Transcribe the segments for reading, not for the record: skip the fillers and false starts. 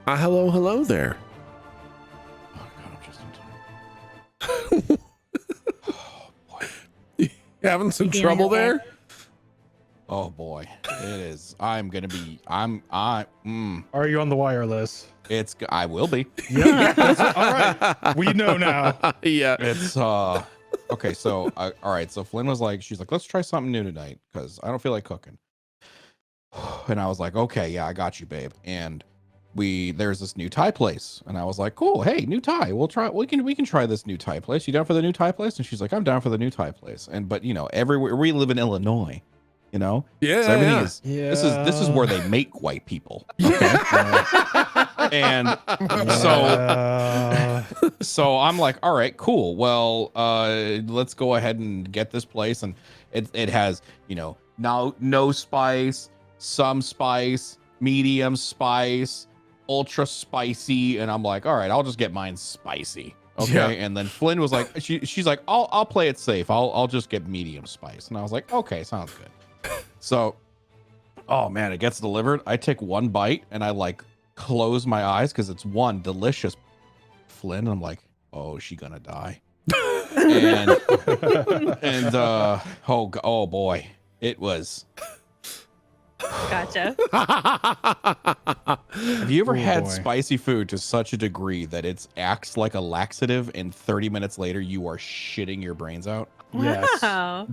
Hello there. Oh God, I'm just in time. Oh boy. You having some trouble there? Oh boy, it is. I'm gonna be. Are you on the wireless? I will be. Yeah. All right. We know now. Yeah. It's okay. So all right. So Flynn was like, she's like, let's try something new tonight because I don't feel like cooking. And I was like, okay, yeah, I got you, babe. And there's this new Thai place, and I was like, cool. Hey, new Thai. We'll try. We can try this new Thai place. You down for the new Thai place? And she's like, I'm down for the new Thai place. But everywhere we live in Illinois. Yeah. So everything is. Yeah. This is where they make white people. Okay? And so I'm like, all right, cool. Well, let's go ahead and get this place, and it has now no spice, some spice, medium spice, ultra spicy, and I'm like, all right, I'll just get mine spicy. Okay. Yeah. And then Flynn was like, she's like, I'll play it safe. I'll just get medium spice. And I was like, okay, sounds good. So, oh man, it gets delivered. I take one bite and I like close my eyes because it's one delicious Flynn. I'm like, oh, is she gonna die? and oh boy, it was. Gotcha. Have you ever had boy. spicy food to such a degree that it acts like a laxative and 30 minutes later you are shitting your brains out? Yes. Wow.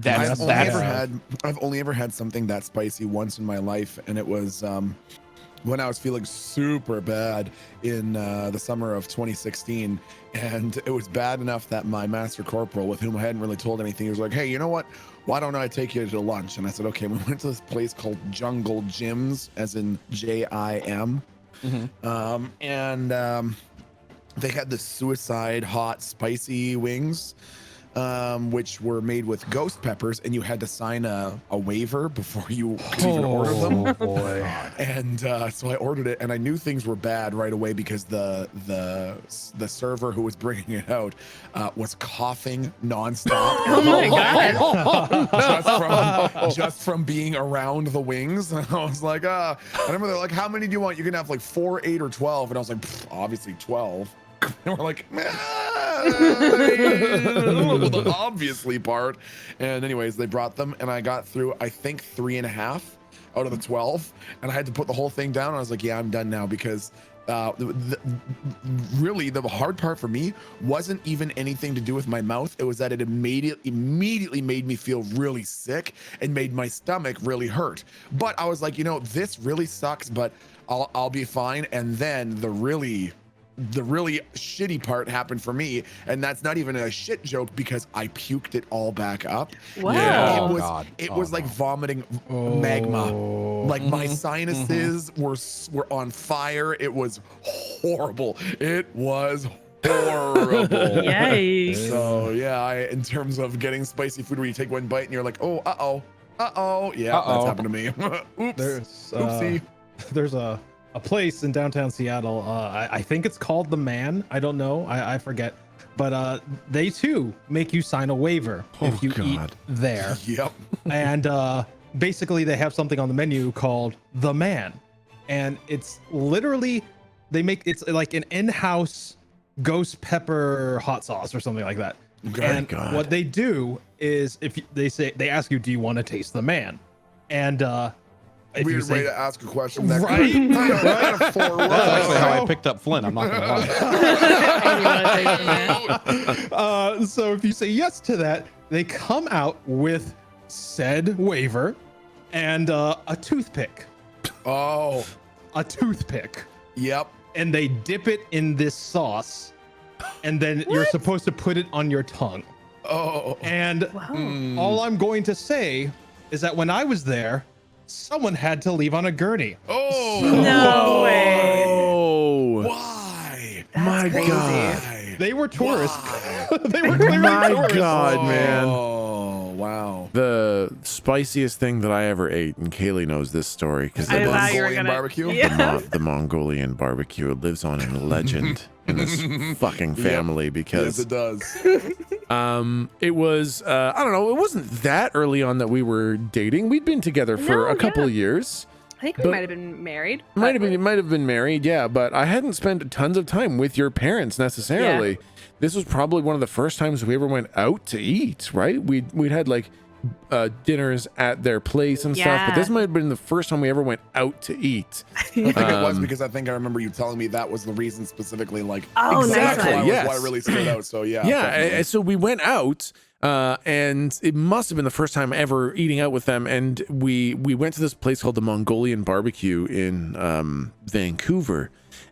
I've only ever had something that spicy once in my life, and it was when I was feeling super bad in the summer of 2016, and it was bad enough that my master corporal, with whom I hadn't really told anything, he was like, hey, you know what? Why don't I take you to lunch? And I said, okay. We went to this place called Jungle Gyms, as in Jim. Mm-hmm. They had the suicide hot spicy wings, which were made with ghost peppers, and you had to sign a waiver before you could even order them. Oh boy. And so I ordered it, and I knew things were bad right away because the server who was bringing it out was coughing nonstop. Oh my God. just from being around the wings. And I was like, I remember they're like, how many do you want? You can have like 4, 8, or 12. And I was like, obviously 12. And we're like, the obviously part. And anyways, they brought them, and I got through, I think, 3.5 out of the 12, and I had to put the whole thing down. And I was like, yeah, I'm done now, because really the hard part for me wasn't even anything to do with my mouth. It was that it immediately made me feel really sick and made my stomach really hurt. But I was like, this really sucks, but I'll be fine. And then the really shitty part happened for me, and that's not even a shit joke, because I puked it all back up. Wow. It was like vomiting magma. Like my sinuses were on fire. It was horrible. It was horrible. Yikes. So yeah, in terms of getting spicy food where you take one bite and you're like, oh, yeah, that's happened to me. Oops. Oopsie. There's a place in downtown Seattle. I think it's called The Man. I don't know. I forget. But they too make you sign a waiver if you eat there. Yep. And basically they have something on the menu called The Man. And it's literally, it's like an in-house ghost pepper hot sauce or something like that. And what they do is, they ask you, do you want to taste the man? And weird way to ask a question. Right. That's actually how I picked up Flynn. I'm not gonna lie. So if you say yes to that, they come out with said waiver and a toothpick. Oh, a toothpick. Yep. And they dip it in this sauce, and then you're supposed to put it on your tongue. Oh. And all I'm going to say is that when I was there, someone had to leave on a gurney. Oh. No way. Oh. Why? My crazy. God. They were tourists. Why? They were clearly My tourists. God, man. Oh, wow. The spiciest thing that I ever ate, and Kaylee knows this story because I it thought is you were Mongolian gonna. barbecue? Yeah. the Mongolian barbecue. It lives on in legend in this fucking family because Yes, it does. it was I don't know, it wasn't that early on that we were dating. We'd been together for No, a couple yeah. of years. think we But- might have been married. Might but have been married, yeah, but I hadn't spent tons of time with your parents necessarily. This was probably one of the first times we ever went out to eat, right? We'd had like dinners at their place and stuff, but this might have been the first time we ever went out to eat. I think it was Um, because I think I remember you telling me that was the reason specifically, like Oh, nice Exactly, one. yes. why it really stood out. So yeah, Yeah, definitely. and so we went out, and it must have been the first time ever eating out with them. And we went to this place called the Mongolian Barbecue in Vancouver,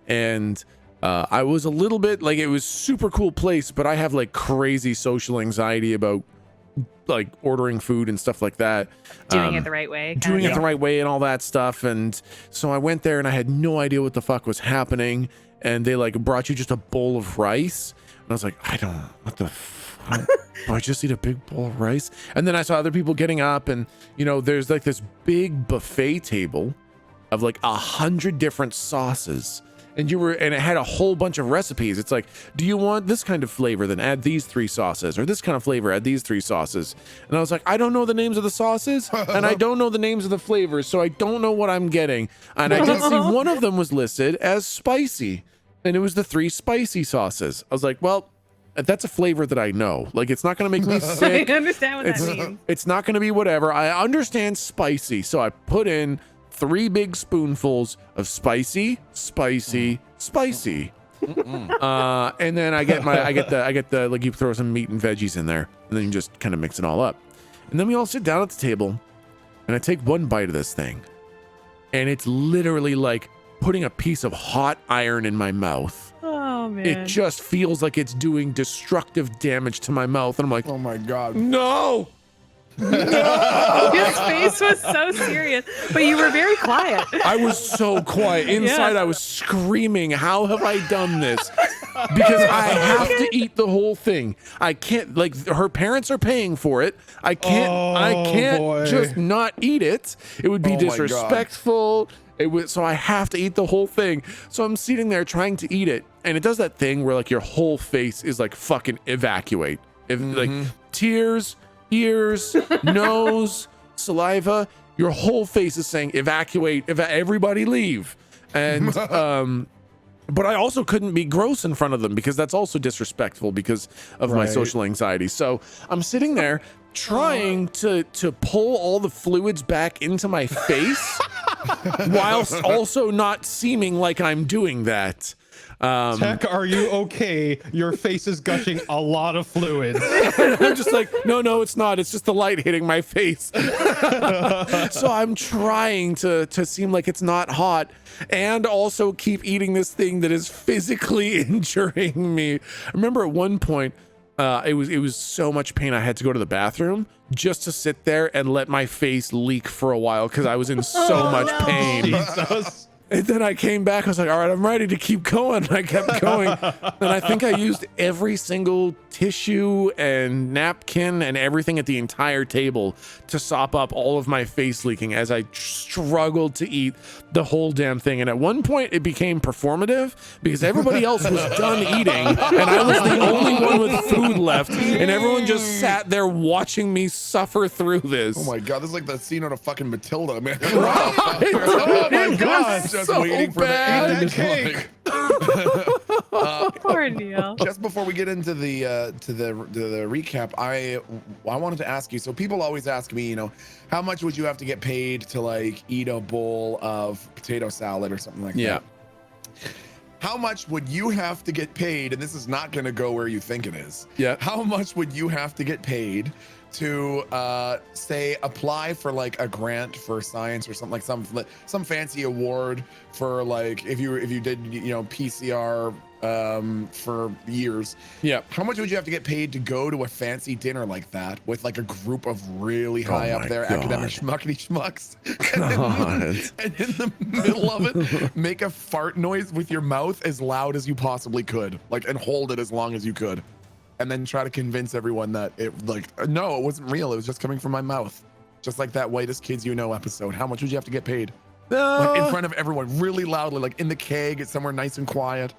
and I was a little bit like, it was super cool place, but I have like crazy social anxiety about like ordering food and stuff like that. doing it the right way. Doing it the right way and all that stuff. And so I went there and I had no idea what the fuck was happening. And they like brought you just a bowl of rice. And I was like, what the fuck? Do I just eat a big bowl of rice? And then I saw other people getting up, and you know, there's like this big buffet table of like 100 different sauces. And it had a whole bunch of recipes. It's like, do you want this kind of flavor? Then add these 3 sauces, or this kind of flavor, add these 3 sauces. And I was like, I don't know the names of the sauces, and I don't know the names of the flavors, so I don't know what I'm getting. And I did see one of them was listed as spicy, and it was the 3 spicy sauces. I was like, well, that's a flavor that I know. Like, it's not going to make me I sick. understand what that means. It's not going to be whatever. I understand spicy, so I put in 3 big spoonfuls of spicy. And then I get the like, you throw some meat and veggies in there, and then you just kind of mix it all up. And then we all sit down at the table, and I take one bite of this thing, and it's literally like putting a piece of hot iron in my mouth. Oh man. It just feels like it's doing destructive damage to my mouth, and I'm like, Oh my god. no. His face was so serious, but you were very quiet. I was so quiet. Inside, I was screaming, how have I done this? Because I have to eat the whole thing. I can't, like, her parents are paying for it. I can't boy. just not eat it. It would be Oh my God. disrespectful. So I have to eat the whole thing. So I'm sitting there trying to eat it, and it does that thing where like your whole face is like fucking evacuate. Like tears, ears, nose, saliva, your whole face is saying evacuate, everybody leave. And but I also couldn't be gross in front of them because that's also disrespectful because of my Right. social anxiety. So I'm sitting there trying to pull all the fluids back into my face whilst also not seeming like I'm doing that. Tech, are you okay? Your face is gushing a lot of fluids. I'm just like, no, it's not. It's just the light hitting my face. So I'm trying to seem like it's not hot and also keep eating this thing that is physically injuring me. I remember at one point, it was so much pain I had to go to the bathroom just to sit there and let my face leak for a while because I was in so much pain. Jesus. And then I came back, I was like, all right, I'm ready to keep going. And I kept going. And I think I used every single tissue and napkin and everything at the entire table to sop up all of my face leaking as I struggled to eat the whole damn thing. And at one point it became performative because everybody else was done eating and I was the only one with food left. And everyone just sat there watching me suffer through this. Oh my god, this is like the scene out of fucking Matilda, man. Oh my God. Just So waiting for bad. the cake. Poor Neil. Just before we get into the recap, I wanted to ask you. So people always ask me, you know, how much would you have to get paid to like eat a bowl of potato salad or something like Yeah. that? How much would you have to get paid? And this is not going to go where you think it is. Yeah. How much would you have to get paid to say apply for like a grant for science or something, like some fancy award for like if you did, you know, PCR for years? Yeah. How much would you have to get paid to go to a fancy dinner like that with like a group of really high up my there God. academic schmuckety schmucks? God. And in the middle of it, make a fart noise with your mouth as loud as you possibly could, like, and hold it as long as you could. And then try to convince everyone that it, like, no, it wasn't real. It was just coming from my mouth. Just like that Whitest Kids You Know episode. How much would you have to get paid? Like in front of everyone, really loudly, like in the keg, it's somewhere nice and quiet.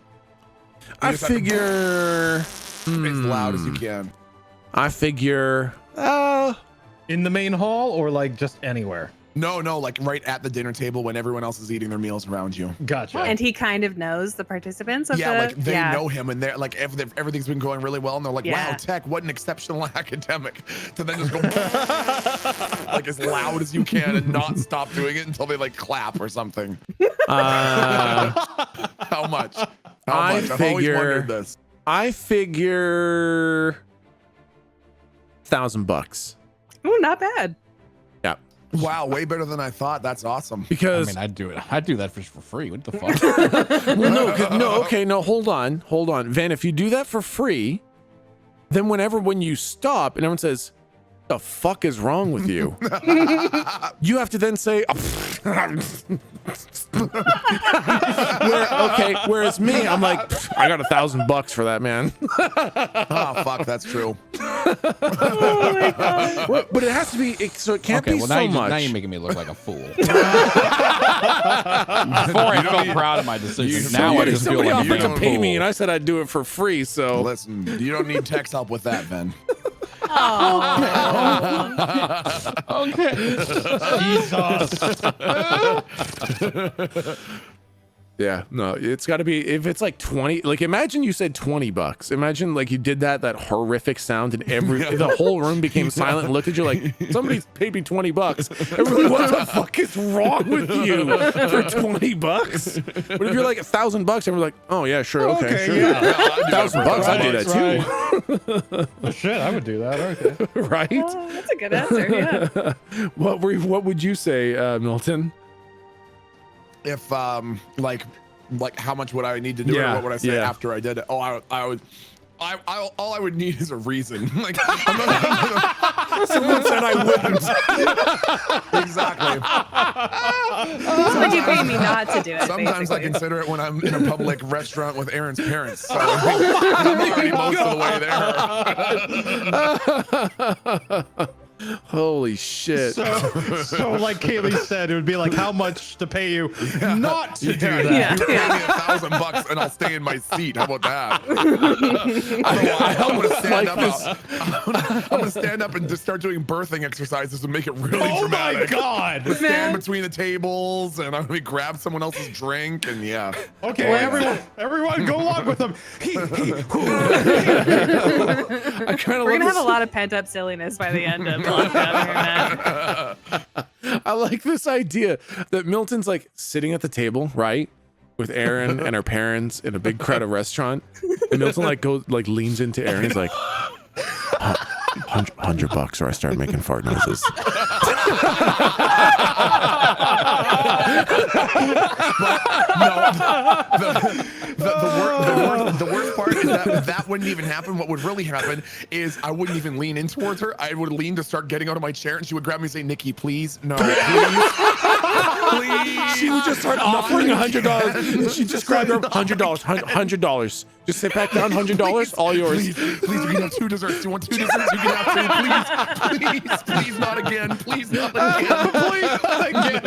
I just have to figure as loud as you can. I figure In the main hall or like just anywhere? No, like right at the dinner table when everyone else is eating their meals around you. Gotcha. And he kind of knows the participants of Yeah, the. like they know him, and they're like everything's been going really well, and they're like, Yeah. "Wow, Tech, what an exceptional academic!" To then just go like as loud as you can and not stop doing it until they like clap or something. How much? I've always wondered this. I figure $1,000. Oh, not bad. Yeah. Wow, way better than I thought. That's awesome. Because I mean, I'd do it. I'd do that for free. What the fuck? hold on. Van, if you do that for free, then when you stop and everyone says, the fuck is wrong with you? You have to then say, whereas me, I'm like, I got $1,000 for that, man. Oh, fuck, that's true. Oh my god. But it has to be, so it can't be well, so much. now you're making me look like a fool. Before I felt proud of my decision. Now I just feel Somebody like offered to a pay me, fool. and I said I'd do it for free, so. Listen, you don't need Tech's help with that, Ven. Okay. Jesus. Yeah, no, it's got to be, if it's like 20, like imagine you said $20. Imagine like you did that horrific sound and the whole room became silent and looked at you like, somebody's paid me $20. Everyone's like, what the fuck is wrong with you for $20? But if you're like $1,000 and we're like, oh yeah, sure, okay, sure. Yeah. $1,000, I'd do that too. Oh, shit, I would do that. Okay. Right? Oh, that's a good answer. Yeah. What would you say, Milton? If like how much would I need to do it, or what would I say after I did it? Oh, I would. All I would need is a reason. Like, Someone said I wouldn't. Exactly. Would you pay me not to do it? Sometimes basically? I consider it when I'm in a public restaurant with Aaron's parents. So I'm already most of the way there. Holy shit. So like Kaylee said, it would be like, how much to pay you not to do that? Yeah. You pay me $1,000 and I'll stay in my seat. How about that? I'm gonna stand up. I'm gonna stand up and just start doing birthing exercises and make it really Oh my dramatic. god. Stand between the tables and I'm gonna grab someone else's drink and yeah. Okay, everyone go along with them. I kind of We're gonna have a lot of pent up silliness by the end of lockdown here, man. I like this idea that Milton's like sitting at the table, right, with Aaron and her parents in a big crowded restaurant, and Milton leans into Aaron. He's like, $100 or I start making fart noises. The worst part is that wouldn't even happen. What would really happen is I wouldn't even lean in towards her. I would lean to start getting out of my chair, and she would grab me and say, "Nikki, please, no, please." Please. She would just start offering $100. She just grabbed her $100. Just sit back down, $100, all yours. Please, you can have 2 desserts. Do you want 2 desserts? You can have 2. Please, not again. Please, not again. Please not again.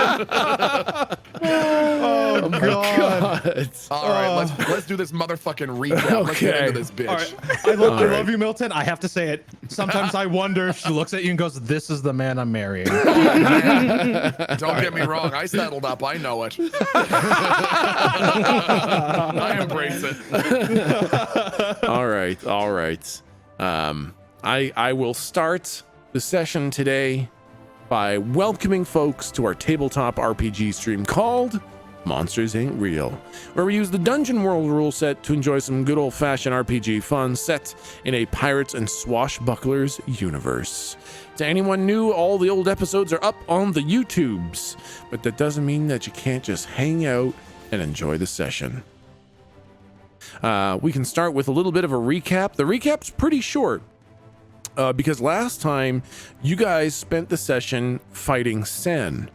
Oh god. All right, let's do this motherfucking recap. Let's get into this bitch. All right. I love you, Milton. I have to say it. Sometimes I wonder if she looks at you and goes, "This is the man I'm marrying." Don't get me wrong. I settled up. I know it. I embrace it. All right. I will start the session today by welcoming folks to our tabletop RPG stream called Monsters Ain't Real, where we use the Dungeon World rule set to enjoy some good old-fashioned RPG fun set in a pirates and swashbucklers universe. To anyone new, all the old episodes are up on the YouTubes, but that doesn't mean that you can't just hang out and enjoy the session. We can start with a little bit of a recap. The recap's pretty short because last time you guys spent the session fighting Sen.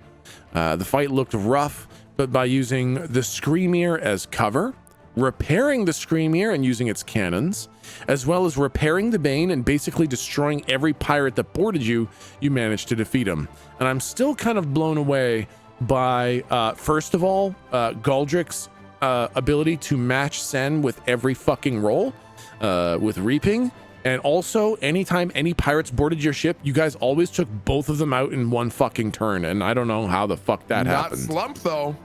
The fight looked rough, but by using the Screameer as cover, repairing the Screameer and using its cannons, as well as repairing the Bane and basically destroying every pirate that boarded you, you managed to defeat him. And I'm still kind of blown away by, first of all, Galdric's ability to match Sen with every fucking roll, with reaping, And also, anytime any pirates boarded your ship, you guys always took both of them out in one fucking turn. And I don't know how the fuck that Not happened. Slump though.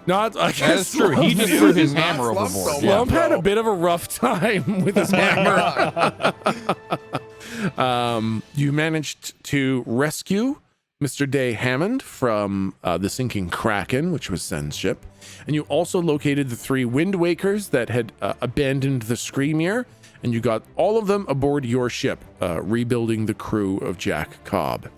Not, I That guess is true. He just threw his hammer Slump overboard. so Slump much, had bro. a bit of a rough time with his hammer. You managed to rescue Mr. Day Hammond from the sinking Kraken, which was Sen's ship. And you also located the 3 Wind Wakers that had abandoned the Screamier, and you got all of them aboard your ship, rebuilding the crew of Jack Cobb.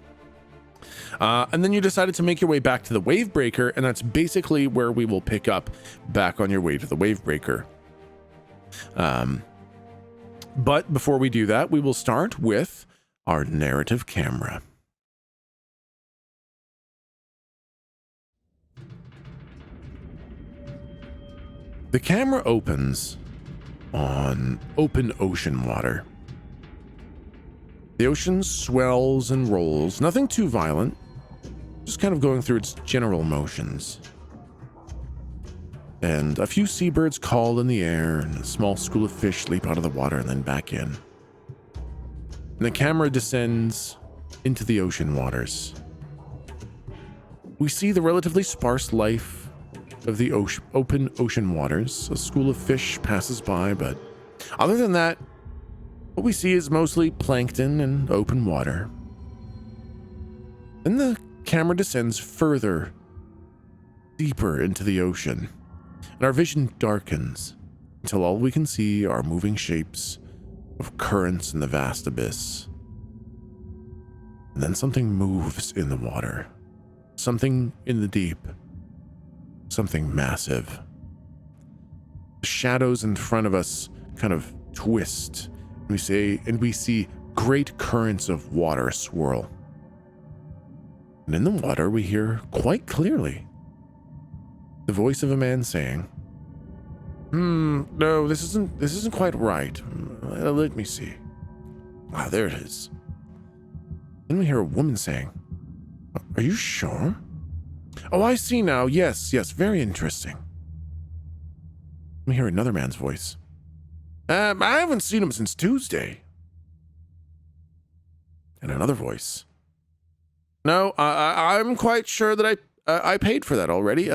And then you decided to make your way back to the Wavebreaker, and that's basically where we will pick up back on your way to the Wavebreaker. But before we do that, we will start with our narrative camera. The camera opens on open ocean water. The ocean swells and rolls, nothing too violent, just kind of going through its general motions. And a few seabirds call in the air, and a small school of fish leap out of the water and then back in. And the camera descends into the ocean waters. We see the relatively sparse life of the open ocean waters. A school of fish passes by, but other than that, what we see is mostly plankton and open water. Then the camera descends further, deeper into the ocean, and our vision darkens until all we can see are moving shapes of currents in the vast abyss. And then something moves in the water, something in the deep, something massive. The shadows in front of us kind of twist, and we see great currents of water swirl. And in the water, we hear quite clearly the voice of a man saying, no, this isn't quite right. Let me see. Ah, there it is. Then we hear a woman saying, are you sure? Oh, I see now. Yes, very interesting. We hear another man's voice. I haven't seen him since Tuesday. And another voice. No, I'm quite sure that I paid for that already.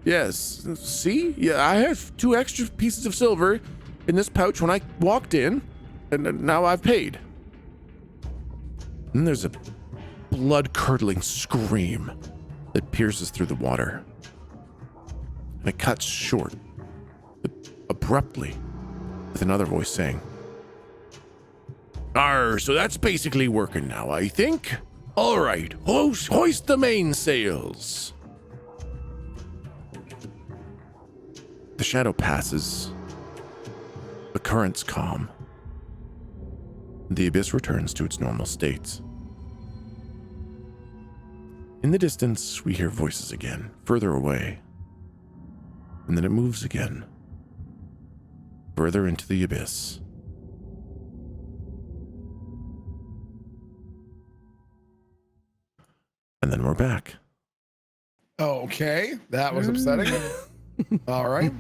Yes. See? Yeah, I have 2 extra pieces of silver in this pouch when I walked in, and now I've paid. And there's a blood-curdling scream that pierces through the water. And it cuts short, abruptly, with another voice saying, so that's basically working now, I think. All right, hoist the mainsails. The shadow passes. The currents calm. The abyss returns to its normal state. In the distance, we hear voices again, further away. And then it moves again, further into the abyss. And then we're back. Okay, that was upsetting. All right.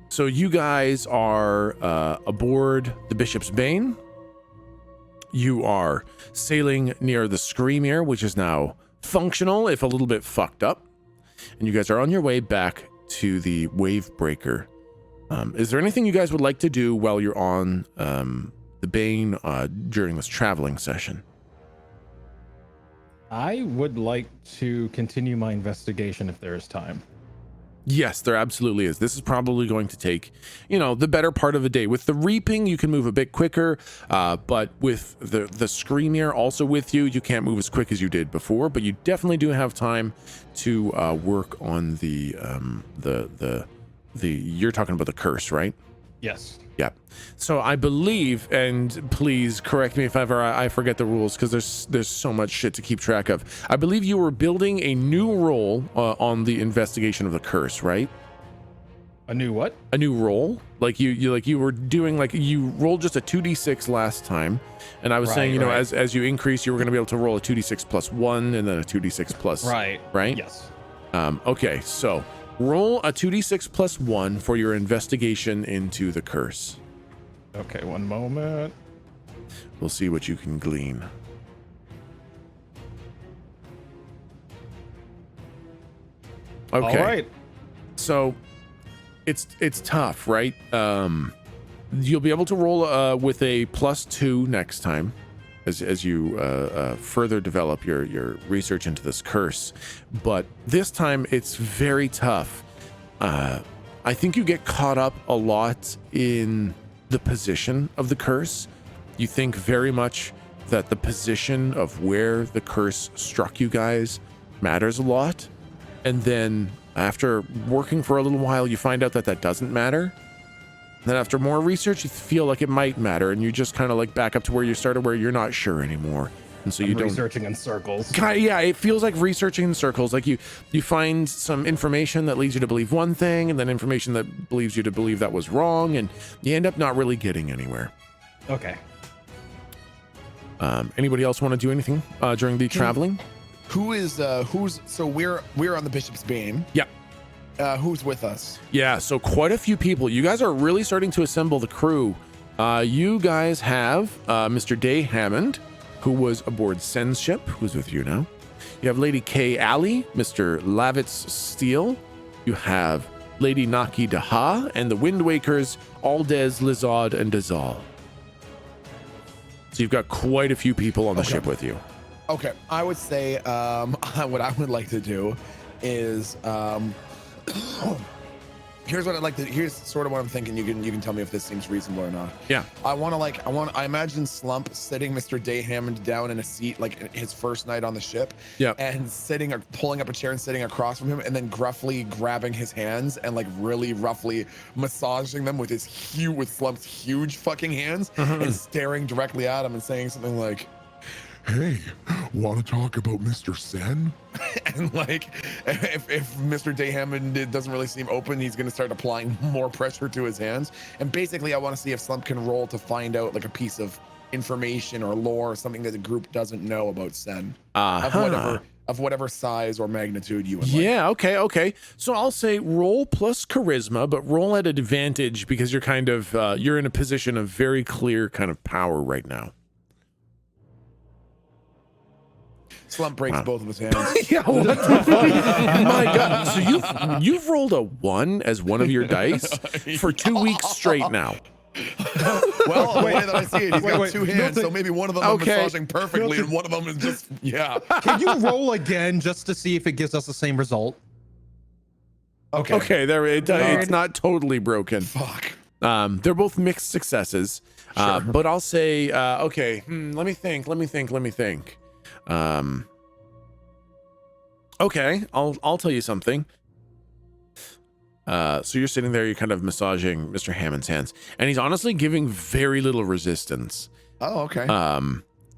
So you guys are aboard the Bishop's Bane. You are sailing near the Screamier, which is now functional, if a little bit fucked up. And you guys are on your way back to the Wavebreaker. Is there anything you guys would like to do while you're on the Bane during this traveling session? I would like to continue my investigation if there is time. Yes, there absolutely is. This is probably going to take, the better part of a day. With the reaping, you can move a bit quicker, but with the Screamier also with you, you can't move as quick as you did before. But you definitely do have time to work on the you're talking about the curse, right? Yes. Yeah. So I believe, and please correct me if ever I forget the rules, because there's so much shit to keep track of. I believe you were building a new role on the investigation of the curse, right? A new what? A new roll. Like you were doing, like you rolled just a 2d6 last time, and I was saying, as you increase, you were going to be able to roll a 2d6 plus 1 and then a 2d6 plus. Right. Right. Yes. Okay. So roll a 2d6 plus 1 for your investigation into the curse. Okay, one moment. We'll see what you can glean. Okay. All right. So it's tough, right? You'll be able to roll with a +2 next time as you further develop your research into this curse. But this time it's very tough. I think you get caught up a lot in the position of the curse. You think very much that the position of where the curse struck you guys matters a lot. And then after working for a little while, you find out that that doesn't matter. Then after more research, you feel like it might matter, and you just kind of like back up to where you started, where you're not sure anymore. And so you don't researching in circles. Yeah, it feels like researching in circles. Like you find some information that leads you to believe one thing, and then information that leads you to believe that was wrong, and you end up not really getting anywhere. Okay. Anybody else want to do anything during the traveling? Who's so we're on the Bishop's Bane. Yeah. Who's with us? Yeah, so quite a few people. You guys are really starting to assemble the crew. You guys have Mr. Day Hammond, who was aboard Sen's ship, who's with you now. You have Lady Kay Alley, Mr. Lavitz Steele. You have Lady Naki Daha, and the Wind Wakers, Aldez, Lizard, and Dazal. So you've got quite a few people on the ship with you. Okay, I would say what I would like to do is here's what I'd like to. Here's sort of what I'm thinking. You can tell me if this seems reasonable or not. Yeah. I imagine Slump sitting Mr. Day Hammond down in a seat like his first night on the ship. Yeah. And sitting or pulling up a chair and sitting across from him, and then gruffly grabbing his hands and like really roughly massaging them with Slump's huge fucking hands and staring directly at him and saying something like, "Hey, want to talk about Mr. Sen?" And like, if Mr. Day Hammond doesn't really seem open, he's going to start applying more pressure to his hands. And basically, I want to see if Slump can roll to find out like a piece of information or lore or something that the group doesn't know about Sen. Of whatever size or magnitude you would like. Yeah, okay. So I'll say roll plus charisma, but roll at advantage because you're kind of you're in a position of very clear kind of power right now. Slump breaks both of his hands. Yeah, what the fuck? My God. So you've rolled a 1 as one of your dice for 2 weeks straight now. Well, the way that I see it, he's got two hands, Milton, so maybe one of them I'm massaging perfectly, and one of them is just, yeah. Can you roll again just to see if it gives us the same result? Okay, there it's not totally broken. Fuck. They're both mixed successes. Sure. But I'll say, okay, let me think. Okay, I'll tell you something. So you're sitting there, you're kind of massaging Mr. Hammond's hands, and he's honestly giving very little resistance. Oh, okay.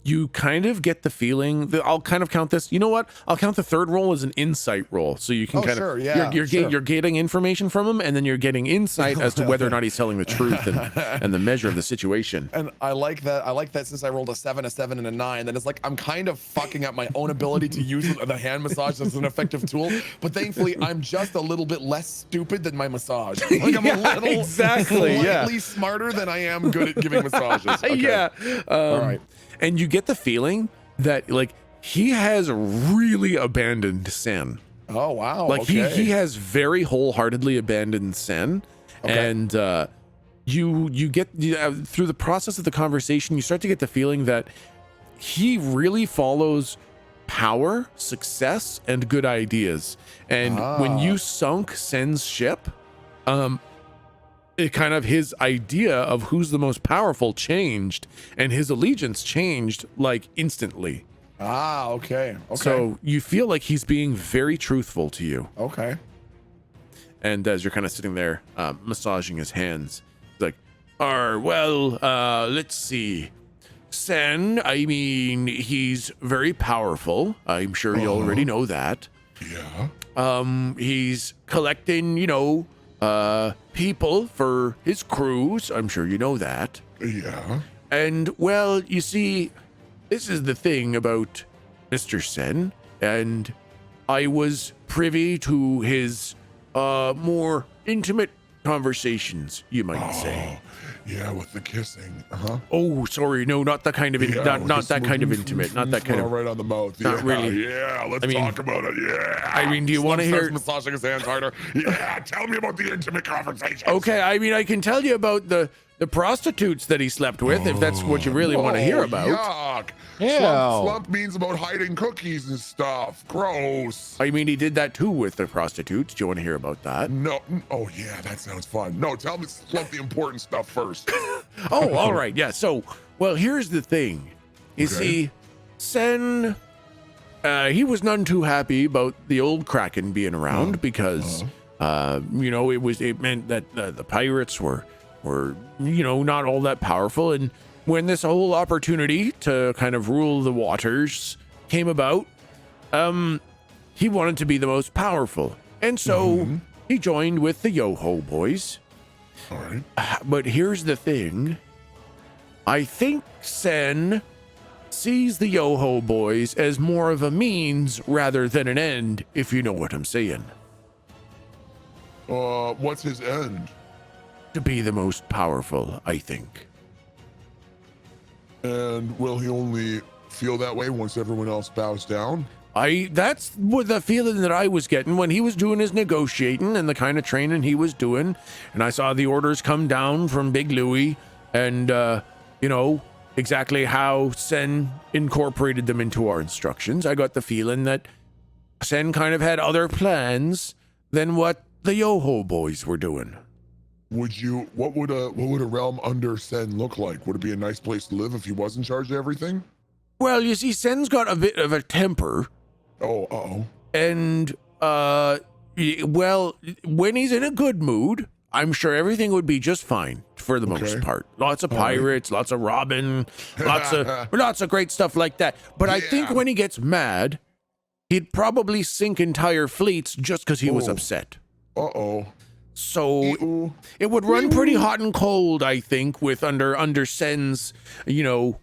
You kind of get the feeling that I'll kind of count this. You know what? I'll count the third roll as an insight roll, so you can you're getting information from him, and then you're getting insight as to whether or not he's telling the truth and the measure of the situation. And I like that since I rolled a 7, and a 9, that it's like I'm kind of fucking up my own ability to use the hand massage as an effective tool. But thankfully, I'm just a little bit less stupid than my massage. Like I'm a little slightly smarter than I am good at giving massages. Okay. Yeah. All right. And you get the feeling that like he has really abandoned Sen. Oh wow! Like he has very wholeheartedly abandoned Sen, and you get through the process of the conversation, you start to get the feeling that he really follows power, success, and good ideas. And when you sunk Sen's ship, it kind of his idea of who's the most powerful changed, and his allegiance changed like instantly. Okay. So you feel like he's being very truthful to you. Okay. And as you're kind of sitting there massaging his hands, he's like, let's see. Sen, I mean, he's very powerful. I'm sure you already know that. Yeah. He's collecting, people for his cruise. I'm sure you know that. Yeah. And, well, you see, this is the thing about Mr. Sen, and I was privy to his more intimate conversations, you might say. Yeah, with the kissing. Uh-huh. Oh, sorry, no, not that kind of not that kind of intimate, not that kind of. Right on the mouth. Not Yeah, really. Yeah, let's talk about it. Yeah. I mean, do you want to hear? Massaging his hands harder. Yeah, tell me about the intimate conversations. Okay, I mean, I can tell you about the prostitutes that he slept with, if that's what you really want to hear about. Yuck. Yeah. Slump means about hiding cookies and stuff. Gross. I mean, he did that too with the prostitutes. Do you want to hear about that? No. Oh, yeah, that sounds fun. No, tell me Slump the important stuff first. Oh, all right, yeah. So, well, here's the thing. You Okay. see, Sen, he was none too happy about the old Kraken being around because, it meant that the pirates were not all that powerful. And when this whole opportunity to kind of rule the waters came about, he wanted to be the most powerful. And so he joined with the Yo-Ho boys. All right. But here's the thing. I think Sen sees the Yo-Ho boys as more of a means rather than an end, if you know what I'm saying. What's his end? To be the most powerful, I think. And will he only feel that way once everyone else bows down? That's what the feeling that I was getting when he was doing his negotiating and the kind of training he was doing. And I saw the orders come down from Big Louie and, exactly how Sen incorporated them into our instructions. I got the feeling that Sen kind of had other plans than what the Yo-Ho boys were doing. What would a realm under Sen look like? Would it be a nice place to live if he was in charge of everything? Well, you see, Sen's got a bit of a temper. Oh, uh-oh. And, when he's in a good mood, I'm sure everything would be just fine for the most part. Lots of pirates, lots of robbing, lots of great stuff like that. But I think when he gets mad, he'd probably sink entire fleets just because he was upset. Uh-oh. So it would run pretty hot and cold, I think, with under Sen's,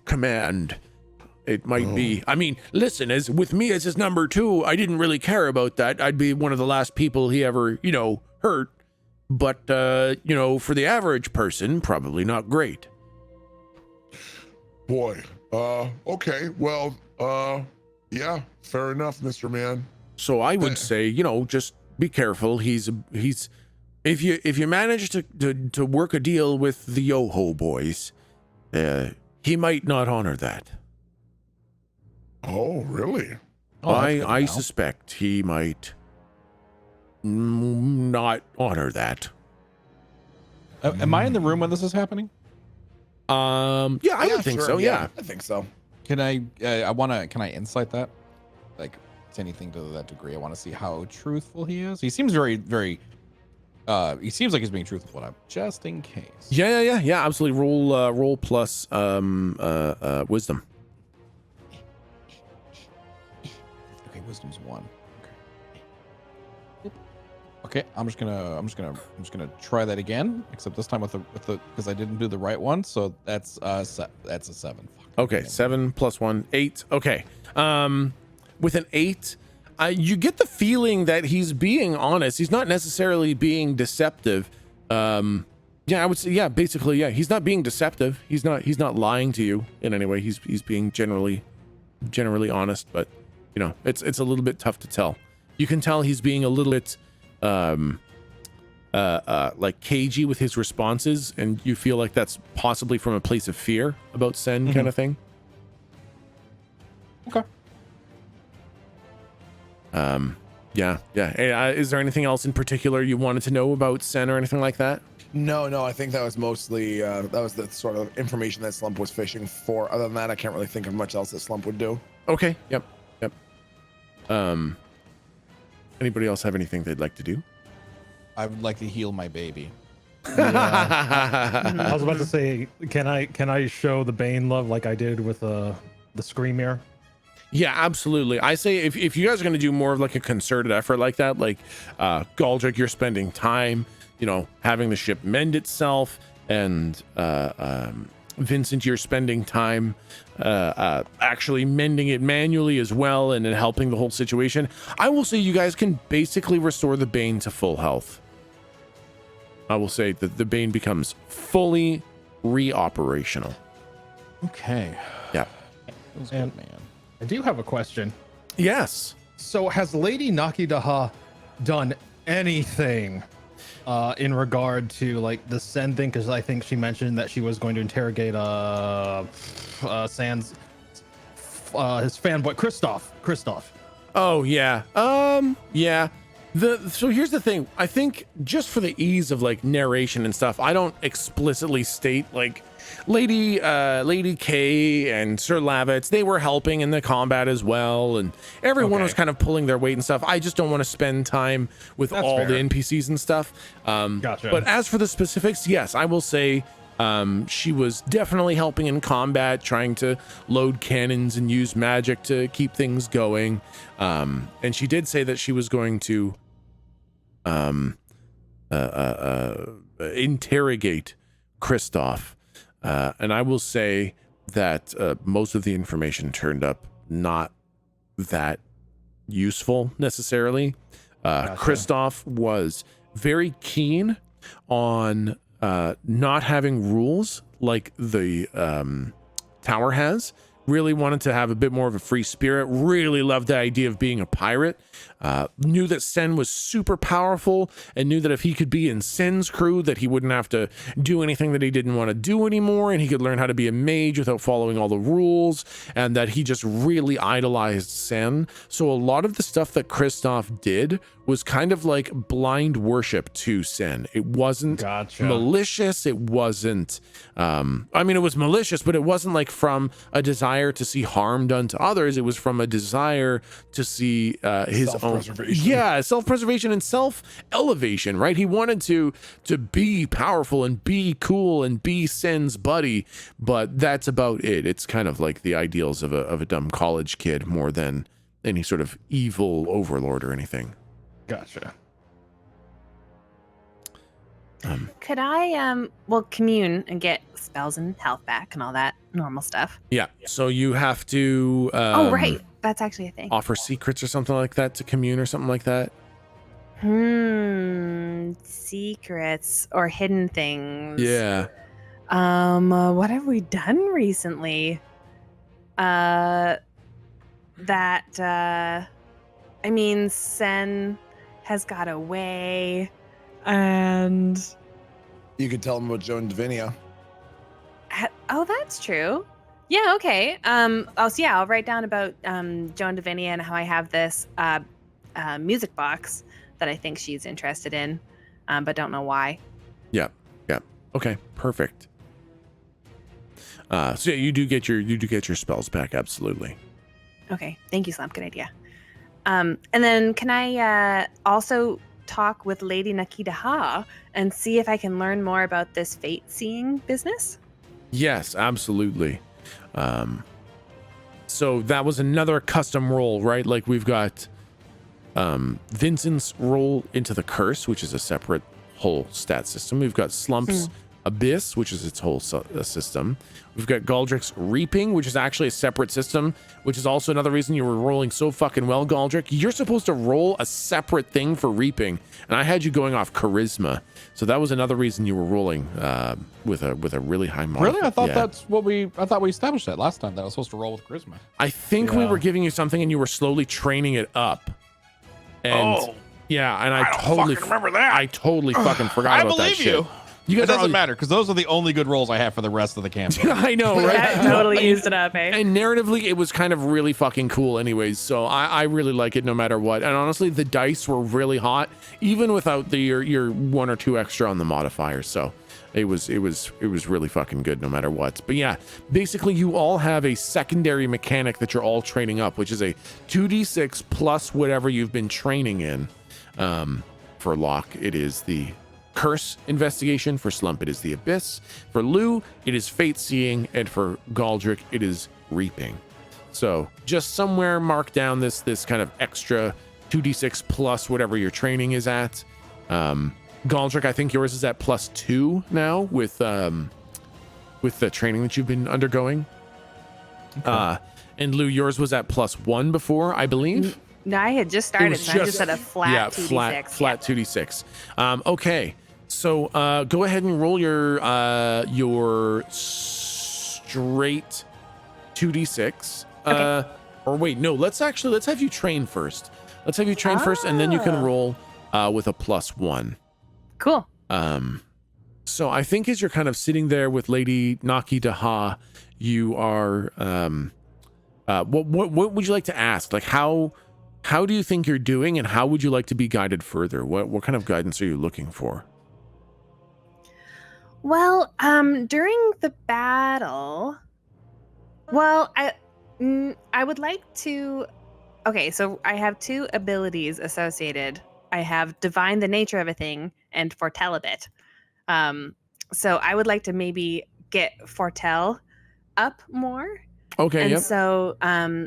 command. It might be. I mean, listen, as with me as his number 2, I didn't really care about that. I'd be one of the last people he ever, hurt. But, for the average person, probably not great. Boy. Okay. Well, yeah, fair enough, Mr. Man. So I would say, just be careful. He's if you manage to work a deal with the Yo-Ho boys, he might not honor that. Oh, really? I suspect he might not honor that. Am I in the room when this is happening? I would think so. Yeah, I think so. Can I insight that? Like, to anything to that degree? I want to see how truthful he is. He seems very, very. He seems like he's being truthful, but just in case. Yeah. Absolutely. Roll plus wisdom. Okay, wisdom's 1. Okay, I'm just gonna try that again, except this time with the because I didn't do the right one. So that's a 7. Fuck. Okay, 7 plus 1, 8. Okay, with an 8, you get the feeling that he's being honest. He's not necessarily being deceptive. I would say, basically, he's not being deceptive. He's not lying to you in any way. He's being generally honest, but it's a little bit tough to tell. You can tell he's being a little bit like cagey with his responses, and you feel like that's possibly from a place of fear about Sen kind of thing. Okay. Hey, is there anything else in particular you wanted to know about Sen or anything like that? No, I think that was mostly that was the sort of information that Slump was fishing for. Other than that, I can't really think of much else that Slump would do. Okay. Yep. Anybody else have anything they'd like to do? I would like to heal my baby. I was about to say, can I show the Bane love like I did with the Scream mirror? Yeah, absolutely. I say if you guys are going to do more of like a concerted effort like that, like Galdric, you're spending time, having the ship mend itself, and Vincent, you're spending time actually mending it manually as well and then helping the whole situation. I will say you guys can basically restore the Bane to full health. I will say that the Bane becomes fully re-operational. Okay. Yeah. Feels And- good, man. I do have a question. Yes. So has Lady Nakidaha done anything in regard to like the Sen thing? Because I think she mentioned that she was going to interrogate Sans his fanboy Kristoff. Oh yeah. Yeah. So here's the thing. I think just for the ease of like narration and stuff, I don't explicitly state like Lady K and Sir Lavitz, they were helping in the combat as well, and everyone was kind of pulling their weight and stuff. I just don't want to spend time with That's all fair. the NPCs and stuff. Gotcha. But as for the specifics, yes, I will say she was definitely helping in combat, trying to load cannons and use magic to keep things going. And she did say that she was going to interrogate Kristoff. And I will say that most of the information turned up not that useful necessarily. Kristoff was very keen on not having rules like the tower has. Really wanted to have a bit more of a free spirit. Really loved the idea of being a pirate. Knew that Sen was super powerful and knew that if he could be in Sen's crew that he wouldn't have to do anything that he didn't want to do anymore, and he could learn how to be a mage without following all the rules, and that he just really idolized Sen. So a lot of the stuff that Kristoff did was kind of like blind worship to Sen. It wasn't malicious. It wasn't I mean, it was malicious, but it wasn't like from a desire to see harm done to others. It was from a desire to see his own self-preservation and self-elevation, right? He wanted to be powerful and be cool and be Sen's buddy, but that's about it. It's kind of like the ideals of a dumb college kid more than any sort of evil overlord or anything. Gotcha. Could I commune and get spells and health back and all that normal stuff? Yeah. So you have to Oh right, that's actually a thing. offer secrets or something like that to commune or something like that. Secrets or hidden things. Yeah. What have we done recently? I mean, Sen has got away, and You could tell them about Joan Davinia. oh, that's true. Yeah, okay. I'll write down about Joan Davinia and how I have this music box that I think she's interested in, but don't know why. Yeah. Okay. Perfect. So yeah, you do get your spells back. Absolutely. Okay, thank you, Slump. Good idea. And then can I also talk with Lady Nakidaha and see if I can learn more about this fate seeing business? Yes, absolutely. So that was another custom roll, right? Like we've got Vincent's roll into the curse, which is a separate whole stat system. We've got Slump's Abyss, which is its whole system. We've got Galdric's Reaping, which is actually a separate system, which is also another reason you were rolling so fucking well, Galdric. You're supposed to roll a separate thing for Reaping, and I had you going off Charisma, so that was another reason you were rolling with a really high mark. Really? I thought that's what I thought we established that last time, that I was supposed to roll with charisma. I think we were giving you something, and you were slowly training it up. And yeah, and I totally remember that. I totally fucking forgot about that shit. You It guys doesn't matter because those are the only good rolls I have for the rest of the campaign. I know, right? That totally used it up, eh? And narratively, it was kind of really fucking cool anyways, so I really like it no matter what. And honestly, the dice were really hot, even without your 1 or 2 extra on the modifiers, so it was really fucking good no matter what. But yeah, basically you all have a secondary mechanic that you're all training up, which is a 2d6 plus whatever you've been training in. For Locke, it is the Curse investigation. For Slump, it is the Abyss. For Lou, it is Fate Seeing, and for Galdric, it is Reaping. So just somewhere mark down this kind of extra 2d6 plus whatever your training is at. Galdric, I think yours is at +2 now with with the training that you've been undergoing. And Lou, yours was at +1 before, I believe. No, I had just started, was so I just had a flat 2d6. flat 2d6. Okay, so go ahead and roll your straight 2d6. Okay. Or wait, no, let's have you train first. Let's have you train first, and then you can roll with a +1. Cool. So I think as you're kind of sitting there with Lady Naki Daha, you are what would you like to ask? Like how do you think you're doing, and how would you like to be guided further? What kind of guidance are you looking for? Well, during the battle, well, I would like to. Okay, so I have 2 abilities associated. I have divine the nature of a thing and foretell a bit. So I would like to maybe get foretell up more. Okay, And yep. so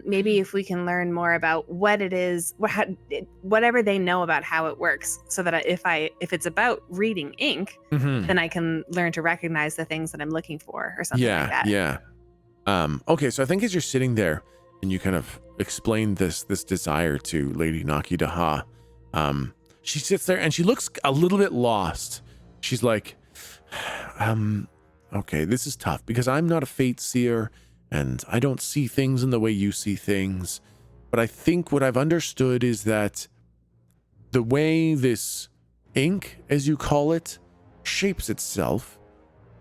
maybe if we can learn more about what it is, whatever they know about how it works, so that if it's about reading ink, then I can learn to recognize the things that I'm looking for or something like that. Yeah. Okay, so I think as you're sitting there and you kind of explain this desire to Lady Naki Daha, she sits there and she looks a little bit lost. She's like, okay, this is tough because I'm not a fate seer and I don't see things in the way you see things. But I think what I've understood is that the way this ink, as you call it, shapes itself,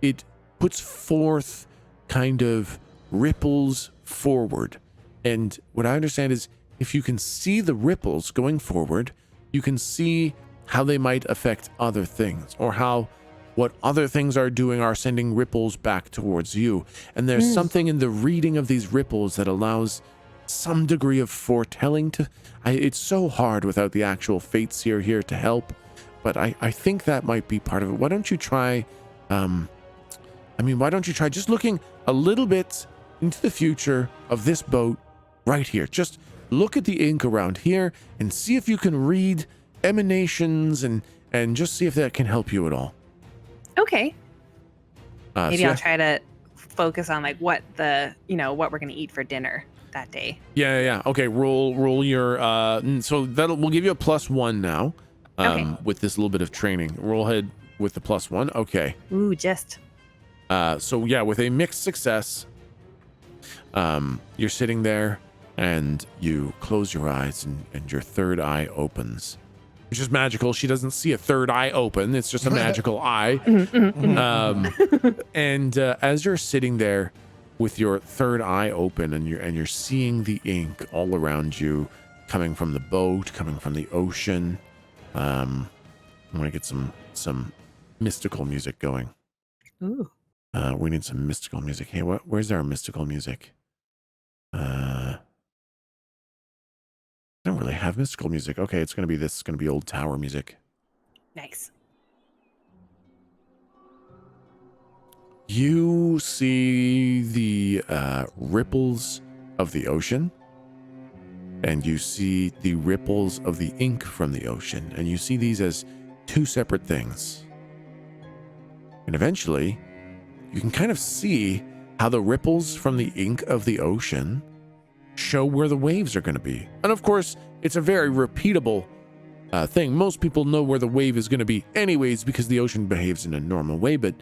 it puts forth kind of ripples forward. And what I understand is if you can see the ripples going forward, you can see how they might affect other things, or how what other things are doing are sending ripples back towards you. And there's something in the reading of these ripples that allows some degree of foretelling to. It's so hard without the actual fate seer here to help, but I think that might be part of it. Why don't you try, why don't you try just looking a little bit into the future of this boat right here? Just look at the ink around here and see if you can read emanations and just see if that can help you at all. Okay. Maybe So I'll try to focus on like what we're going to eat for dinner that day. Yeah. Okay, roll your so we'll give you a +1 now. Okay. With this little bit of training. Roll ahead with the +1. Okay. Ooh, just. So yeah, with a mixed success, you're sitting there and you close your eyes and your third eye opens. Which is magical. She doesn't see a third eye open. It's just a magical eye. And as you're sitting there with your third eye open and you're seeing the ink all around you, coming from the boat, coming from the ocean. I'm gonna get some mystical music going. Ooh. We need some mystical music. Hey, where's our mystical music? I don't really have mystical music. Okay, it's gonna be old tower music. Nice. You see the ripples of the ocean, and you see the ripples of the ink from the ocean, and you see these as 2 separate things. And eventually, you can kind of see how the ripples from the ink of the ocean show where the waves are going to be. And of course, it's a very repeatable thing. Most people know where the wave is going to be anyways because the ocean behaves in a normal way, but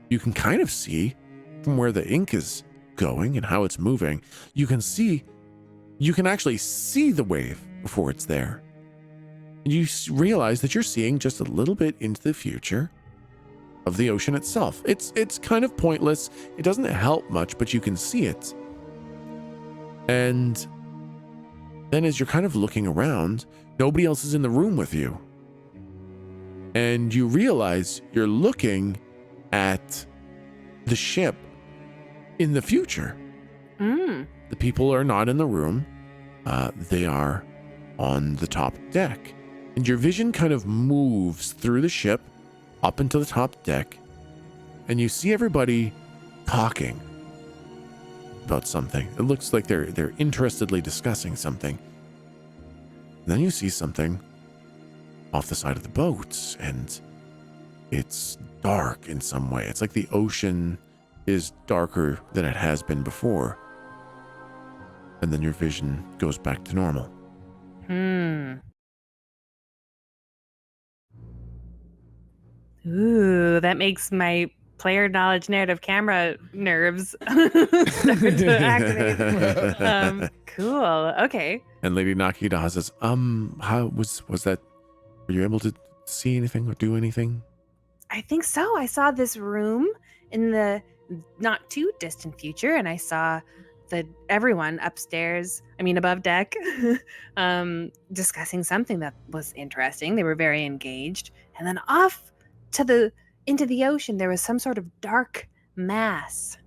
you can kind of see from where the ink is going and how it's moving. You can actually see the wave before it's there. And you realize that you're seeing just a little bit into the future of the ocean itself. It's kind of pointless. It doesn't help much, but you can see it. And then as you're kind of looking around, nobody else is in the room with you. And you realize you're looking at the ship in the future. The people are not in the room. They are on the top deck. And your vision kind of moves through the ship up into the top deck. And you see everybody talking about something. It looks like they're interestedly discussing something. And then you see something off the side of the boat, and it's dark in some way. It's like the ocean is darker than it has been before. And then your vision goes back to normal. Ooh, that makes my player knowledge narrative camera nerves start to activate. Cool. Okay. And Lady Nakida says, how was that? Were you able to see anything or do anything? I think so. I saw this room in the not too distant future, and I saw everyone upstairs, above deck, discussing something that was interesting. They were very engaged. And then off to into the ocean, there was some sort of dark mass.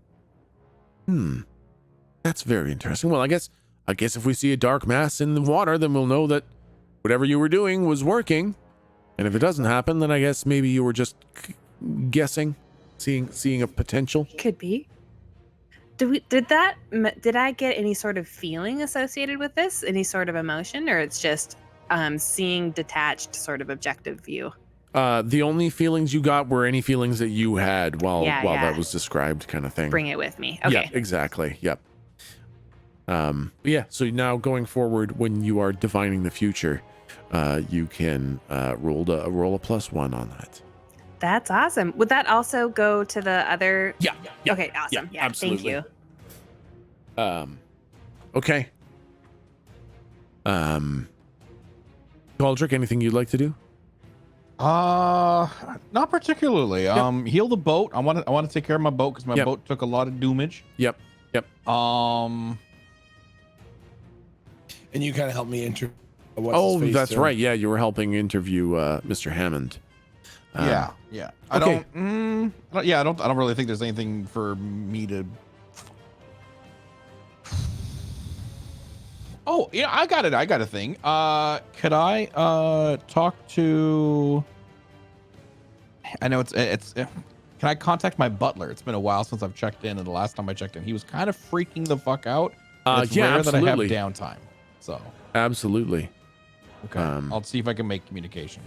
That's very interesting. Well, I guess if we see a dark mass in the water, then we'll know that whatever you were doing was working. And if it doesn't happen, then I guess maybe you were just guessing, seeing a potential. Could be. Did I get any sort of feeling associated with this? Any sort of emotion, or it's just seeing detached sort of objective view? The only feelings you got were any feelings that you had while that was described, kind of thing. Bring it with me. Okay. Yeah, exactly. Yep. Yeah. So now going forward, when you are divining the future, you can roll a +1 on that. That's awesome. Would that also go to the other? Yeah. Okay. Awesome. Yeah. Absolutely. Thank you. Okay. Galdric, anything you'd like to do? Not particularly. Yep. Heal the boat. I want to take care of my boat because my boat took a lot of doomage. Yep. And you kind of helped me That's right. Yeah, you were helping interview Mr. Hammond. Yeah. I okay. I don't really think there's anything for me to. Oh yeah, I got it. I got a thing. Could I talk to? I know it's. Can I contact my butler? It's been a while since I've checked in, and the last time I checked in, he was kind of freaking the fuck out. It's rare absolutely. that I have downtime. So absolutely. Okay. I'll see if I can make communication.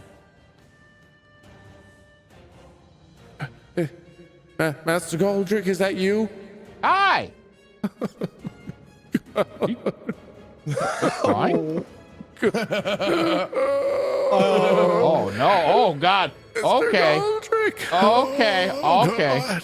Master Galdric, is that you? Hi. Fine. Oh no! Oh God! Okay. Okay. Okay. Okay.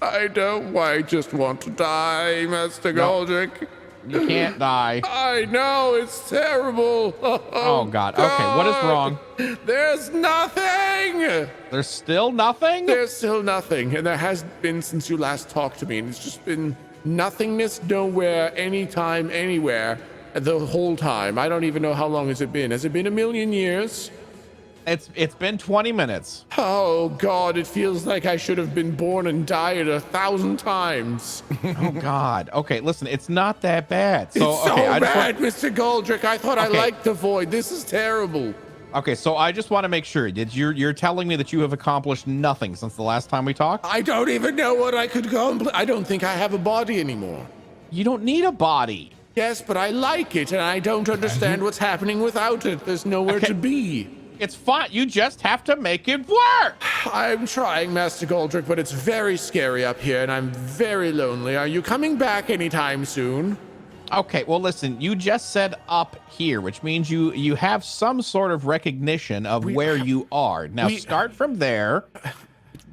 I just want to die, Master Galdric. You can't die. I know, it's terrible. Oh God. Okay, what is wrong? There's nothing. There's still nothing? There's still nothing, and there has been since you last talked to me, and it's just been nothingness, nowhere, anytime, anywhere, the whole time. I don't even know how long has it been. Has it been 1,000,000 years? It's been 20 minutes. Oh God, it feels like I should have been born and died 1,000 times. Oh God. Okay, listen, it's not that bad. So, It's so bad, Mr. Galdric. I thought I liked the void. This is terrible. Okay, so I just want to make sure. You're telling me that you have accomplished nothing since the last time we talked? I don't even know what I could I don't think I have a body anymore. You don't need a body. Yes, but I like it, and I don't understand what's happening without it. There's nowhere to be. It's fine. You just have to make it work. I'm trying, Master Galdric, but it's very scary up here, and I'm very lonely. Are you coming back anytime soon? Okay, well, listen, you just said up here, which means you have some sort of recognition of where you are. Now, start from there.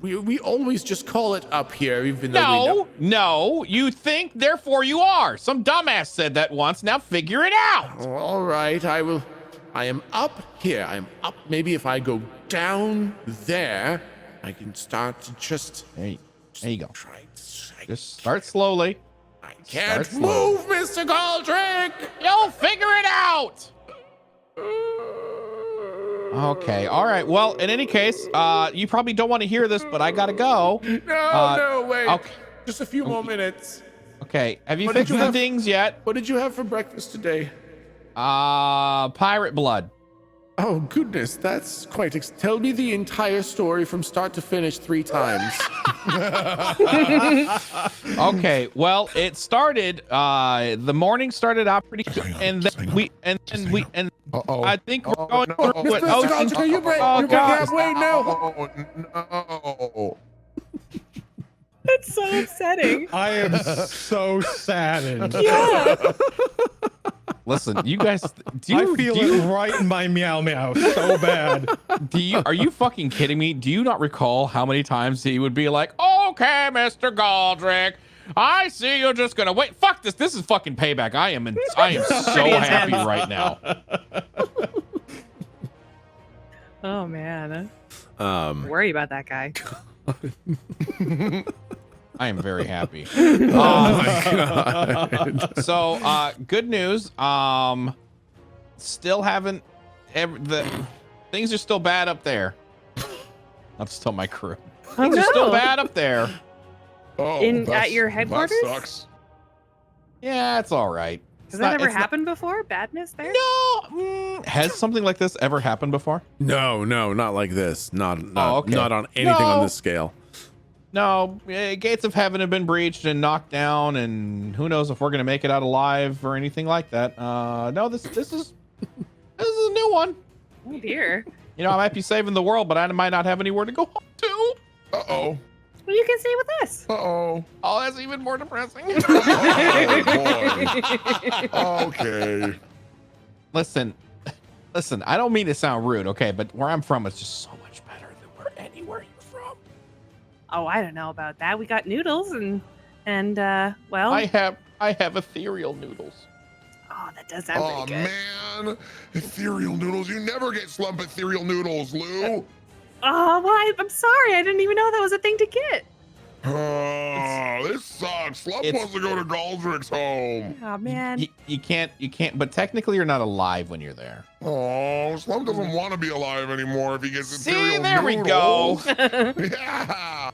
We always just call it up here, even though No, you think, therefore you are. Some dumbass said that once. Now figure it out. Oh, all right, I will. I am up here. I am up. Maybe if I go down there, I can start to just. There you go. Try. Just start slowly. I can't move, Mr. Galdric. You'll figure it out. Okay. All right. Well, in any case, you probably don't want to hear this, but I gotta go. No, wait. Okay. Just a few more minutes. Okay. Have you fixed the things yet? What did you have for breakfast today? Pirate blood. Oh, goodness. That's quite... Tell me the entire story from start to finish 3 times. Okay. Well, it started... the morning started out pretty good, and then we... I think we're going through it. Mr. Galdric, are you breaking up? Wait, no. Oh, no. That's so upsetting. I am so saddened. Yeah. Listen, you guys, I feel it right in my meow meow so bad. are you fucking kidding me? Do you not recall how many times he would be like, okay, Mr. Galdric, I see you're just gonna wait. Fuck this. This is fucking payback. I am so happy right now. Oh man. Worry about that guy. I am very happy. Oh my god. So, good news. Still haven't things are still bad up there. I'll just tell my crew. Things are still bad up there. Oh, At your headquarters? That sucks. Yeah, it's all right. Has that ever happened before? Badness there? No. Has something like this ever happened before? No, not like this. Not okay. not on anything on this scale. No, gates of heaven have been breached and knocked down, and who knows if we're gonna make it out alive or anything like that. No, this is a new one. Oh dear. You know, I might be saving the world, but I might not have anywhere to go home to. Uh-oh. Well, you can stay with us. Uh-oh. Oh, that's even more depressing. Oh, boy. Okay. Listen, I don't mean to sound rude, okay, but where I'm from is just so much better than where anywhere you're from. Oh, I don't know about that. We got noodles and well. I have ethereal noodles. Oh, that does sound Oh, pretty good. man. Ethereal noodles. You never get Slump ethereal noodles, Lou. Oh, well, I'm sorry. I didn't even know that was a thing to get. Oh, this sucks. Slump It's- wants to go to Galdric's home. Oh man. You can't, but technically you're not alive when you're there. Oh, Slump doesn't want to be alive anymore if he gets See, ethereal there we go. noodles. Yeah.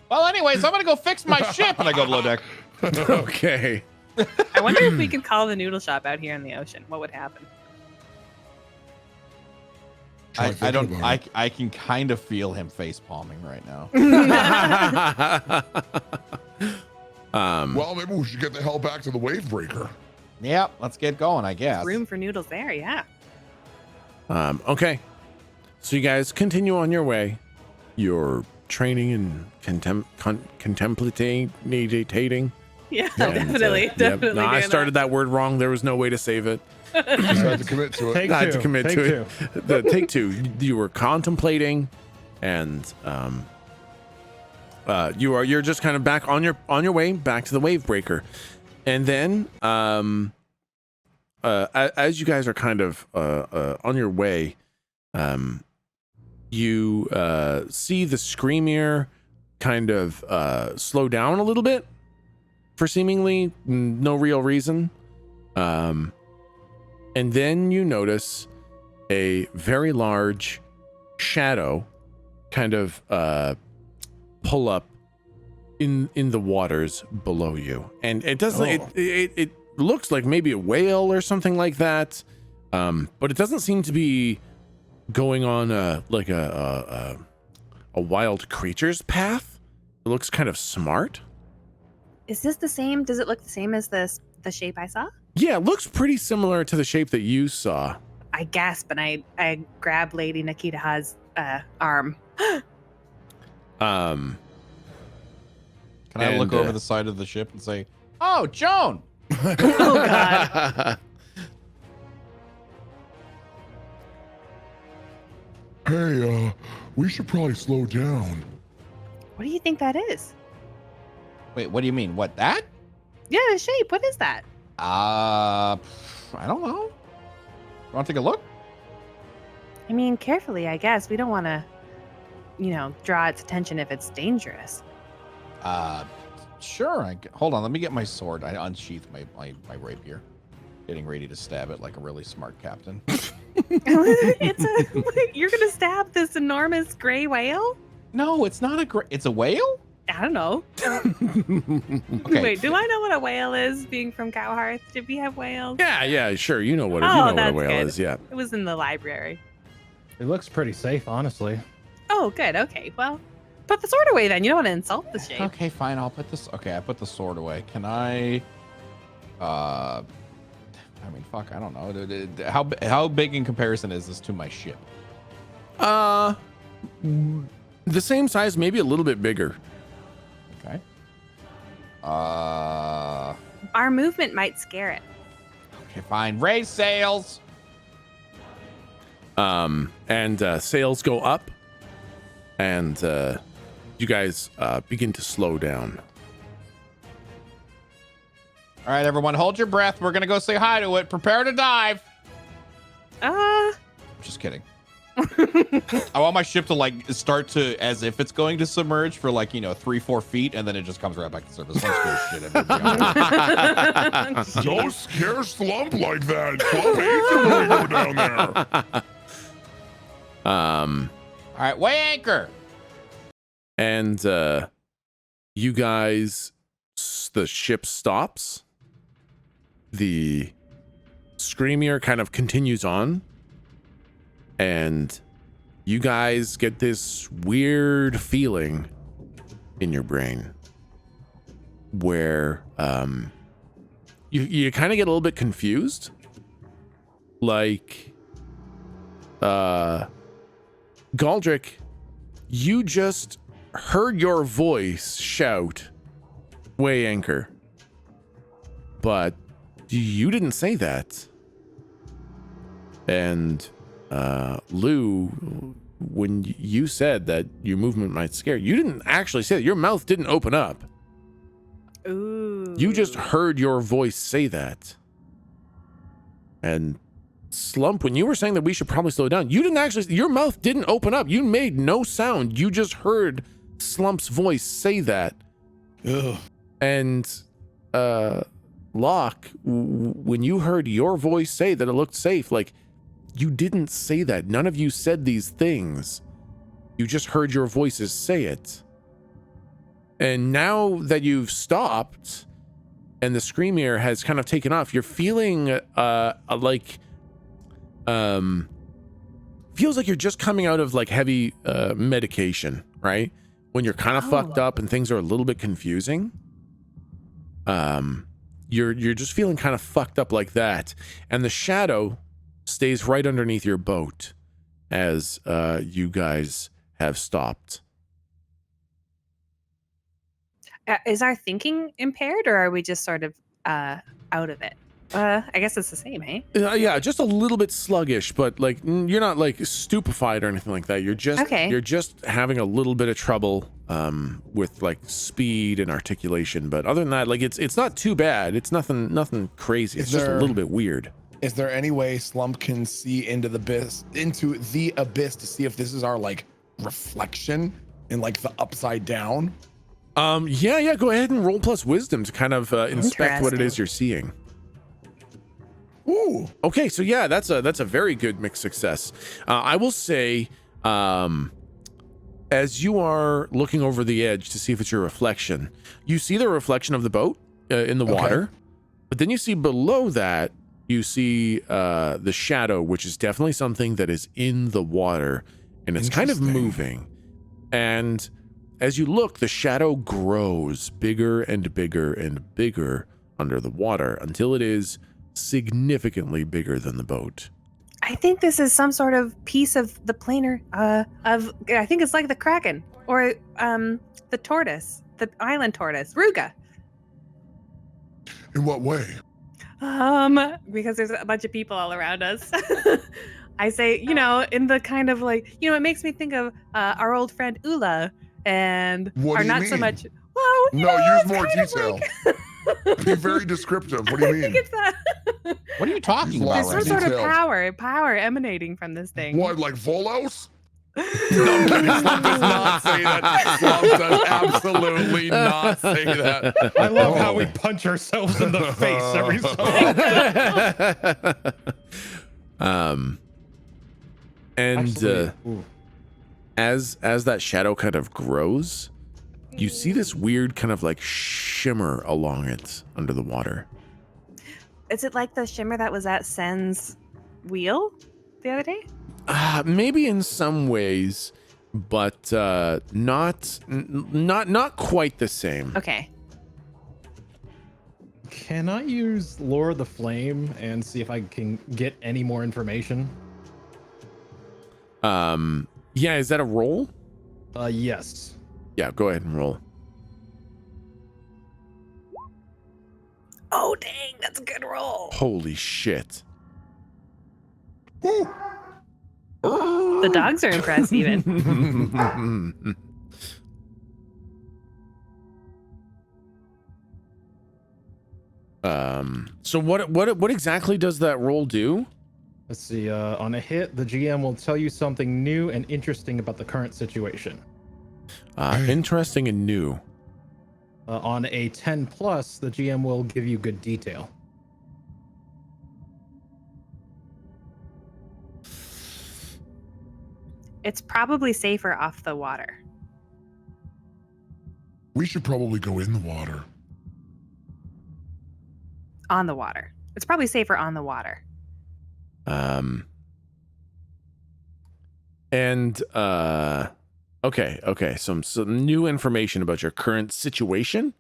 Well, anyways, I'm gonna go fix my ship, and I go below deck. Okay. I wonder if we could call the noodle shop out here in the ocean. What would happen? Try I thinking don't. about it. I can kind of feel him face palming right now. Well, maybe we should get the hell back to the wave breaker. Yep, let's get going, I guess. Room for noodles there, yeah. Okay. So you guys continue on your way. You're training and contemplating. Yeah, And, definitely. yep. Definitely. No, I doing started that word wrong. There was no way to save it. Just had to commit to it. Take I had two. to commit Take to two. it. The take two. You were contemplating, and you're just kind of back on your way back to the wave breaker, and then as you guys are kind of on your way, you see the Screamier kind of slow down a little bit for seemingly no real reason. And then you notice a very large shadow kind of pull up in the waters below you. And it doesn't it looks like maybe a whale or something like that. But it doesn't seem to be going on a wild creature's path. It looks kind of smart. Is this the same? Does it look the same as the shape I saw? Yeah, it looks pretty similar to the shape that you saw. I gasp and I grab Lady Nikita's arm. Can I look And, over the side of the ship and say, "Oh, Joan"? Oh God. Hey, we should probably slow down. What do you think that is? Wait, what do you mean? What, that? Yeah, the shape. What is that? I don't know. You want to take a look? I mean, carefully, I guess. We don't want to, draw its attention if it's dangerous. Sure. Hold on. Let me get my sword. I unsheath my rapier, getting ready to stab it like a really smart captain. You're gonna stab this enormous gray whale? No, it's not it's a whale? I don't know. Okay. Wait, do I know what a whale is? Being from Cowhearth, did we have whales? Yeah, sure. You know what Oh, you know what a that's whale good. is, yeah. It was in the library. It looks pretty safe, honestly. Oh, good. Okay, well, put the sword away then. You don't want to insult the shape. Okay, fine. I'll put this. Okay, I put the sword away. Can I? I mean, fuck. I don't know. How big in comparison is this to my ship? The same size, maybe a little bit bigger. Okay. Our movement might scare it. Okay, fine. Raise sails. And sails go up, and you guys begin to slow down. All right, everyone, hold your breath. We're gonna go say hi to it. Prepare to dive. Just kidding. I want my ship to like start to as if it's going to submerge for like 3-4 feet, and then it just comes right back to surface. Don't scare Slump like that. Slump hates it when we go down there. All right, weigh anchor. And you guys, the ship stops. The screamier kind of continues on, and you guys get this weird feeling in your brain where you kind of get a little bit confused, like Galdric, you just heard your voice shout, "Weigh anchor," but you didn't say that. And Lou, when you said that your movement might scare, you didn't actually say that. Your mouth didn't open up. Ooh. You just heard your voice say that. And Slump, when you were saying that we should probably slow down, you didn't actually, your mouth didn't open up. You made no sound. You just heard Slump's voice say that. Ugh. And Locke, when you heard your voice say that it looked safe, like, you didn't say that. None of you said these things. You just heard your voices say it. And now that you've stopped and the screamier has kind of taken off, you're feeling feels like you're just coming out of like heavy medication, right? When you're kind of fucked up and things are a little bit confusing. You're just feeling kind of fucked up like that. And the shadow stays right underneath your boat as you guys have stopped. Is our thinking impaired, or are we just sort of out of it? I guess it's the same, hey? Yeah, just a little bit sluggish, but like you're not like stupefied or anything like that. You're just having a little bit of trouble with like speed and articulation. But other than that, like it's not too bad. It's nothing crazy. It's just a little bit weird. Is there any way Slump can see into the abyss to see if this is our like reflection in like the upside down? Yeah, go ahead and roll plus wisdom to kind of inspect what it is you're seeing. Ooh. Okay, so yeah, that's a very good mixed success. I will say, as you are looking over the edge to see if it's your reflection, you see the reflection of the boat in the water, but then you see below that, you see the shadow, which is definitely something that is in the water, and it's kind of moving. And as you look, the shadow grows bigger and bigger and bigger under the water until it is significantly bigger than the boat. I think this is some sort of piece of the planar I think it's like the Kraken or the tortoise, the island tortoise, Ruga. In what way? Because there's a bunch of people all around us. I say, in the kind of like, it makes me think of our old friend Ula, and what are do you not mean? so much. Well, no, use more detail. Be very descriptive. What do you mean? I think it's that. What are you talking There's about? There's some Right sort now? of power emanating from this thing. What, like Volos? No, I'm kidding. Slump does not say that. Slump does absolutely not say that. I love how we punch ourselves in the face every so often. As that shadow kind of grows, you see this weird kind of like shimmer along it under the water. Is it like the shimmer that was at Sen's wheel the other day? Maybe in some ways, but not quite the same. Okay. Can I use Lure the Flame and see if I can get any more information? Yeah, is that a roll? Yes. Yeah, go ahead and roll. Oh, dang, that's a good roll. Holy shit. The dogs are impressed even. So what exactly does that roll do? Let's see. On a hit, the GM will tell you something new and interesting about the current situation. Interesting and new. On a 10 plus, the GM will give you good detail. It's probably safer off the water. We should probably go in the water. On the water. It's probably safer on the water. Okay. Some new information about your current situation.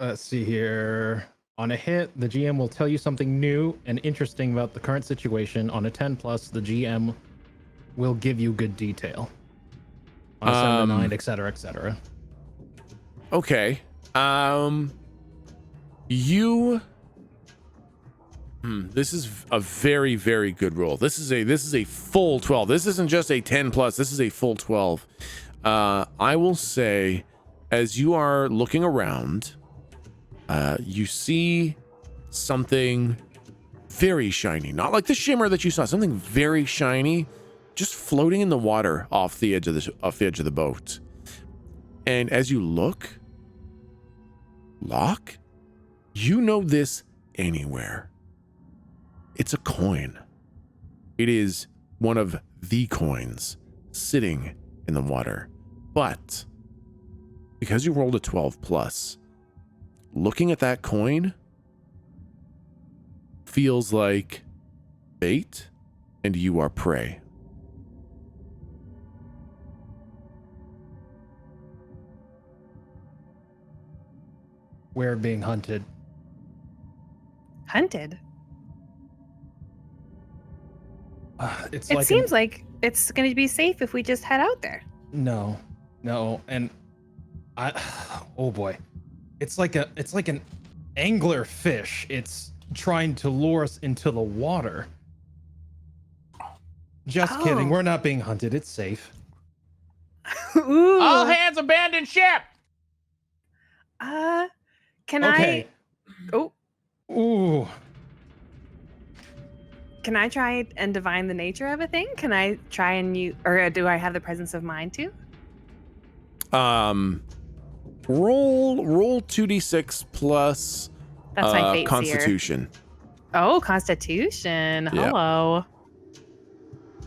Let's see here. On a hit, the GM will tell you something new and interesting about the current situation. On a 10 plus, the GM will give you good detail. On a 7 to 9, etc., etc. Okay. This is a very, very good roll. This is a full 12. This isn't just a 10 plus. This is a full 12. I will say, as you are looking around, you see something very shiny, not like the shimmer that you saw. Something very shiny, just floating in the water off the edge of the boat. And as you look, Locke, you know this anywhere. It's a coin. It is one of the coins sitting in the water. But because you rolled a 12 plus, looking at that coin feels like bait and you are prey. We're being hunted. Hunted? It's It like seems like it's going to be safe if we just head out there. No, and oh boy, it's like an angler fish. It's trying to lure us into the water. Just kidding. We're not being hunted. It's safe. Ooh. All hands abandon ship. Can Okay. Ooh. Can I try and divine the nature of a thing? Can I try and or do I have the presence of mind to? Roll 2d6 plus That's my fate Constitution. Seer. Oh, Constitution. Yeah. Hello.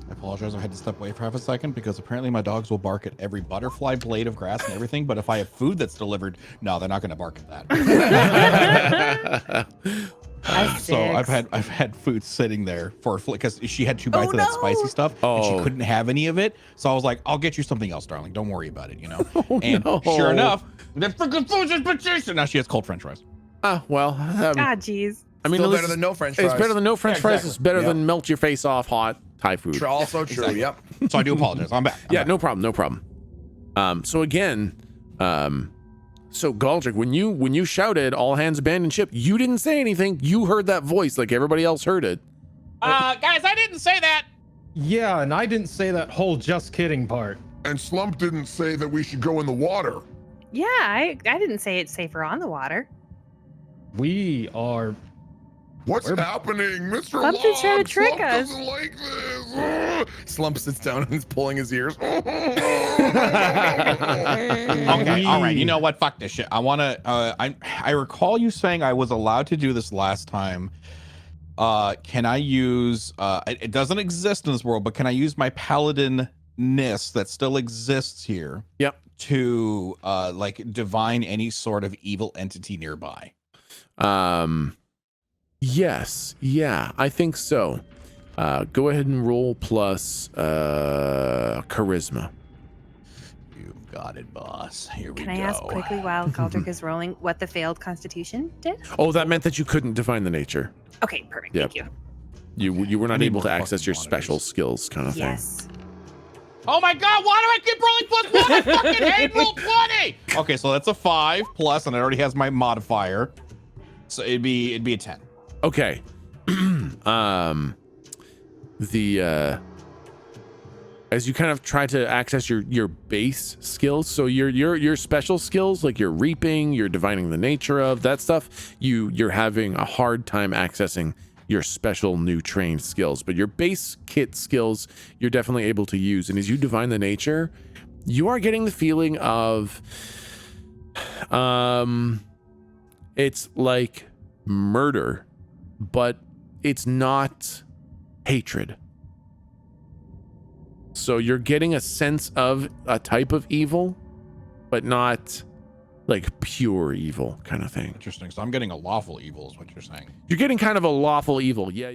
I apologize. I had to step away for half a second because apparently my dogs will bark at every butterfly blade of grass and everything. But if I have food that's delivered, no, they're not going to bark at that. So I've had food sitting there because she had 2 bites of that spicy stuff and she couldn't have any of it. So I was like, I'll get you something else, darling. Don't worry about it, And sure enough, the freaking food's in position. Now she has cold French fries. Well. Jeez. I mean, Still better than no French fries. It's better than no French fries. It's better than melt your face off hot Thai food. Also true. Exactly. Yep. So I do apologize. I'm back. No problem. So again, so Galdric, when you shouted all hands abandon ship, you didn't say anything. You heard that voice like everybody else heard it. Guys, I didn't say that. Yeah, and I didn't say that whole just kidding part. And Slump didn't say that we should go in the water. Yeah, I didn't say it's safer on the water. We are. What's happening, Mr. Slump Locke? is trying to trick Slump us. doesn't like this. Slump sits down and is pulling his ears. Okay, all right. You know what? Fuck this shit. I want to. I recall you saying I was allowed to do this last time. Can I use? It doesn't exist in this world, but can I use my paladin-ness that still exists here? Yep. To like divine any sort of evil entity nearby. Yes. Yeah, I think so. Go ahead and roll plus charisma. You got it, boss. Here we Can go. I ask quickly while Galdric is rolling what the failed Constitution did? Oh, that meant that you couldn't define the nature. Okay, perfect. Yep. Thank you. You were not need able to more access fucking your monitors. special skills kind of Yes. Oh my god, why do I keep rolling +1? I fucking hate roll 20! Okay, so that's a 5 plus, and it already has my modifier. So it'd be a 10. Okay. As you kind of try to access your base skills, so your special skills, like your reaping, your divining the nature of that stuff, you're having a hard time accessing your special new trained skills, but your base kit skills you're definitely able to use. And as you divine the nature, you are getting the feeling of it's like murder, but it's not hatred. So you're getting a sense of a type of evil, but not like pure evil kind of thing. Interesting. So I'm getting a lawful evil is what you're saying. You're getting kind of a lawful evil. Yeah.